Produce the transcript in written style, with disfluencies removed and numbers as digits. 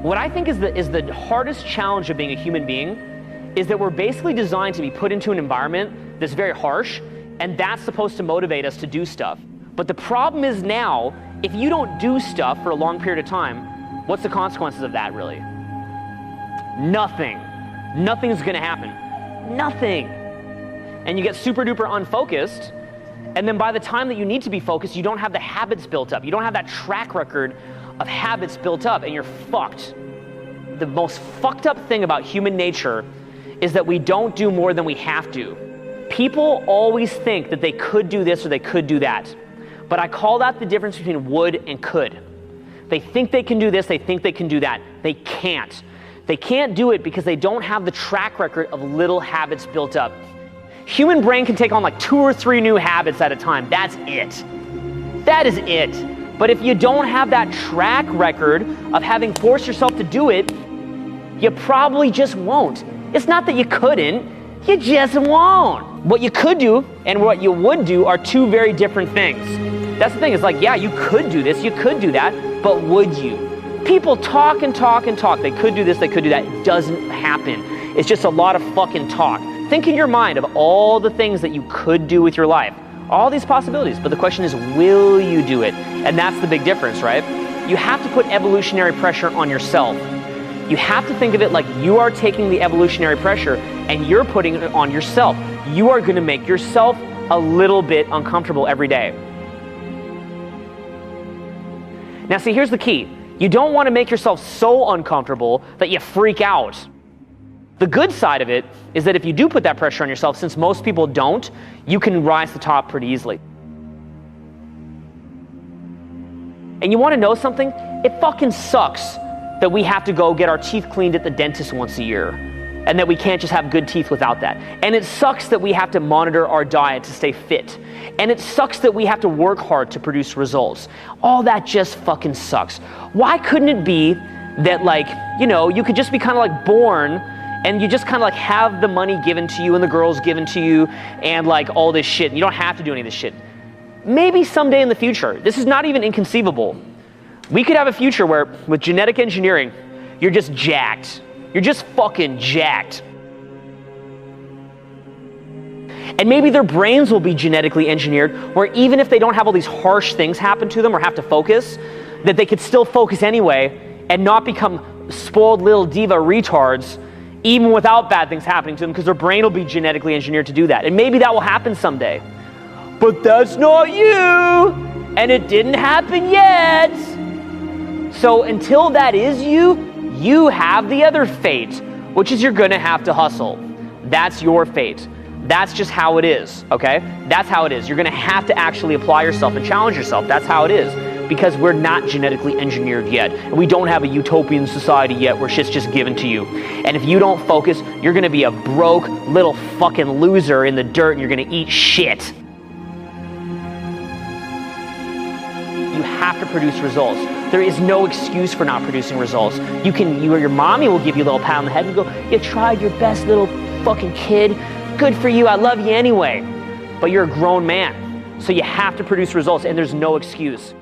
What I think is the hardest challenge of being a human being is that we're basically designed to be put into an environment that's very harsh, and that's supposed to motivate us to do stuff. But the problem is now, if you don't do stuff for a long period of time, what's the consequences of that really? Nothing. Nothing's gonna happen. Nothing. And you get super duper unfocused, and then by the time that you need to be focused, you don't have the habits built up. You don't have that track record of habits built up, and you're fucked. The most fucked up thing about human nature is that we don't do more than we have to. People always think that they could do this or they could do that. But I call that the difference between would and could. They think they can do this, they think they can do that. They can't. They can't do it because they don't have the track record of little habits built up. Human brain can take on like 2 or 3 new habits at a time. That's it. That is it. But if you don't have that track record of having forced yourself to do it, you probably just won't. It's not that you couldn't, you just won't. What you could do and what you would do are 2 very different things. That's the thing, it's like, yeah, you could do this, you could do that, but would you? People talk and talk and talk. They could do this, they could do that. It doesn't happen. It's just a lot of fucking talk. Think in your mind of all the things that you could do with your life. All these possibilities, but the question is, will you do it? And that's the big difference, right? You have to put evolutionary pressure on yourself. You have to think of it like you are taking the evolutionary pressure and you're putting it on yourself. You are gonna make yourself a little bit uncomfortable every day. Now see, here's the key. You don't wanna make yourself so uncomfortable that you freak out. The good side of it is that if you do put that pressure on yourself, since most people don't, you can rise to the top pretty easily. And you wanna know something? It fucking sucks that we have to go get our teeth cleaned at the dentist once a year, and that we can't just have good teeth without that. And it sucks that we have to monitor our diet to stay fit. And it sucks that we have to work hard to produce results. All that just fucking sucks. Why couldn't it be that, like, you know, you could just be kind of like born and you just kind of like have the money given to you and the girls given to you and like all this shit. You don't have to do any of this shit. Maybe someday in the future, this is not even inconceivable. We could have a future where with genetic engineering, you're just jacked. You're just fucking jacked. And maybe their brains will be genetically engineered where even if they don't have all these harsh things happen to them or have to focus, that they could still focus anyway and not become spoiled little diva retards even without bad things happening to them, because their brain will be genetically engineered to do that. And maybe that will happen someday. But that's not you, and it didn't happen yet. So until that is you, you have the other fate, which is you're gonna have to hustle. That's your fate. That's just how it is, okay? That's how it is. You're gonna have to actually apply yourself and challenge yourself. That's how it is. Because we're not genetically engineered yet. And we don't have a utopian society yet where shit's just given to you. And if you don't focus, you're gonna be a broke little fucking loser in the dirt and you're gonna eat shit. You have to produce results. There is no excuse for not producing results. You or your mommy will give you a little pat on the head and go, you tried your best, little fucking kid. Good for you, I love you anyway. But you're a grown man. So you have to produce results and there's no excuse.